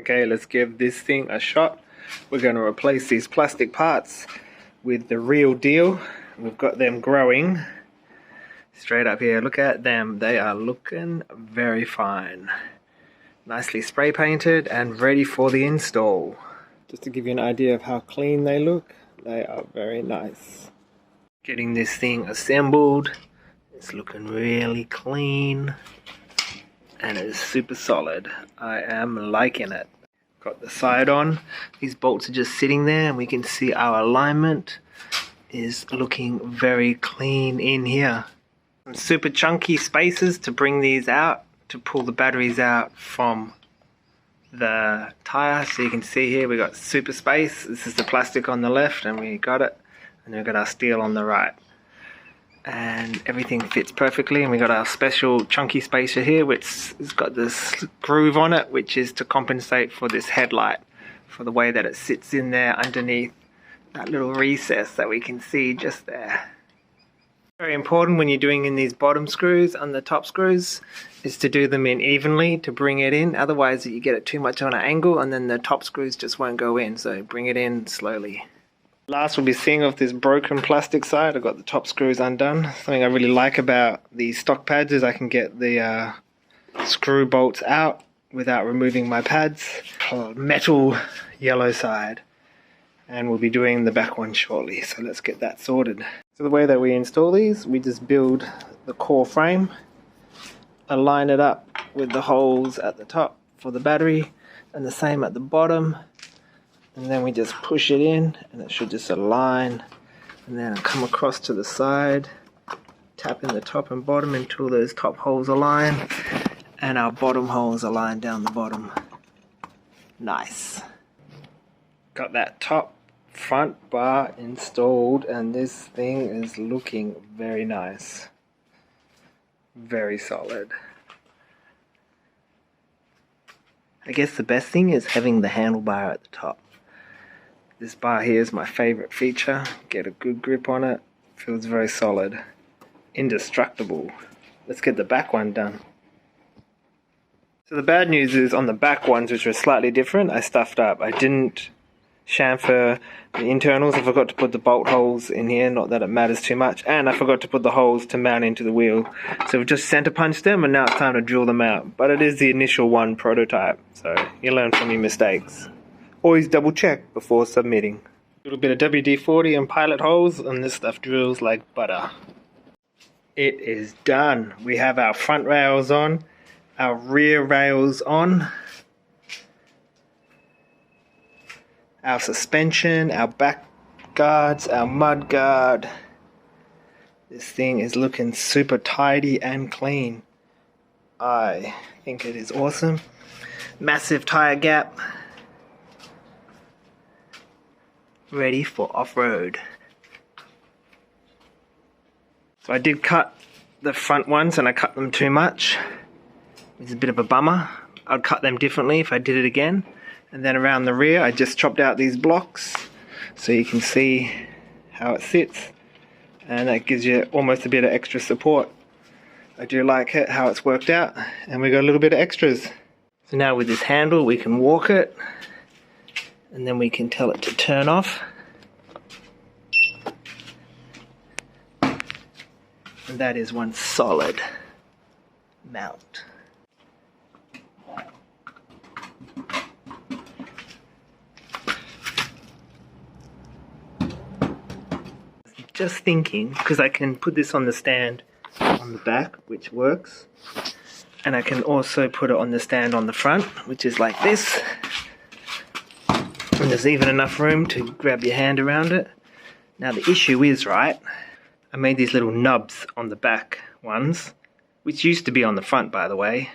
Okay, let's give this thing a shot. We're going to replace these plastic parts with the real deal. We've got them growing straight up here. Look at them. They are looking very fine. Nicely spray painted and ready for the install. Just to give you an idea of how clean they look, they are very nice. Getting this thing assembled. It's looking really clean and it's super solid. I am liking it. Got the side on. These bolts are just sitting there and we can see our alignment is looking very clean in here. Some super chunky spacers to bring these out, to pull the batteries out from the tire. So you can see here we got super space. This is the plastic on the left and we got it, and then we've got our steel on the right, and everything fits perfectly. And we got our special chunky spacer here which has got this groove on it, which is to compensate for this headlight, for the way that it sits in there underneath that little recess that we can see just there. Very important when you're doing in these bottom screws and the top screws is to do them in evenly to bring it in. Otherwise you get it too much on an angle and then the top screws just won't go in. So bring it in slowly. Last we'll be seeing off this broken plastic side. I've got the top screws undone. Something I really like about these stock pads is I can get the screw bolts out without removing my pads. Metal yellow side. And we'll be doing the back one shortly, so let's get that sorted. So the way that we install these, we just build the core frame, align it up with the holes at the top for the battery, and the same at the bottom, and then we just push it in, and it should just align, and then come across to the side, tap in the top and bottom until those top holes align, and our bottom holes align down the bottom. Nice. Got that top front bar installed and this thing is looking very nice. Very solid. I guess the best thing is having the handlebar at the top. This bar here is my favorite feature. Get a good grip on it. Feels very solid. Indestructible. Let's get the back one done. So the bad news is on the back ones, which were slightly different, I stuffed up. I didn't chamfer the internals. I forgot to put the bolt holes in here, not that it matters too much, and I forgot to put the holes to mount into the wheel. So we've just center punched them and now it's time to drill them out. But it is the initial one prototype, so you learn from your mistakes. Always double check before submitting. A little bit of WD-40 and pilot holes and this stuff drills like butter. It is done. We have our front rails on, our rear rails on, our suspension, our back guards, our mud guard. This thing is looking super tidy and clean. I think it is awesome. Massive tire gap. Ready for off-road. So I did cut the front ones and I cut them too much. It's a bit of a bummer. I'd cut them differently if I did it again. And then around the rear I just chopped out these blocks so you can see how it sits, and that gives you almost a bit of extra support. I do like it how it's worked out, and we got a little bit of extras. So now with this handle we can walk it and then we can tell it to turn off, and that is one solid mount. Just thinking, because I can put this on the stand on the back, which works, and I can also put it on the stand on the front, which is like this, and there's even enough room to grab your hand around it. Now the issue is, right, I made these little nubs on the back ones, which used to be on the front, by the way.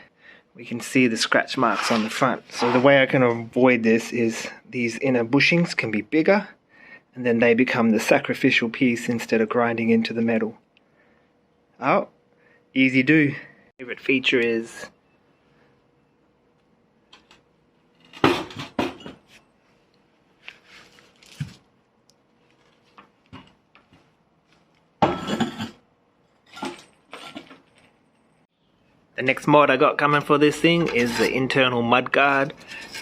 We can see the scratch marks on the front. So the way I can avoid this is these inner bushings can be bigger, and then they become the sacrificial piece instead of grinding into the metal. Oh, easy do. Favorite feature is The next mod I got coming for this thing is the internal mud guard,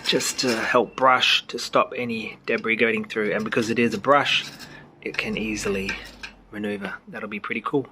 just to help brush, to stop any debris going through, and because it is a brush, it can easily maneuver. That'll be pretty cool.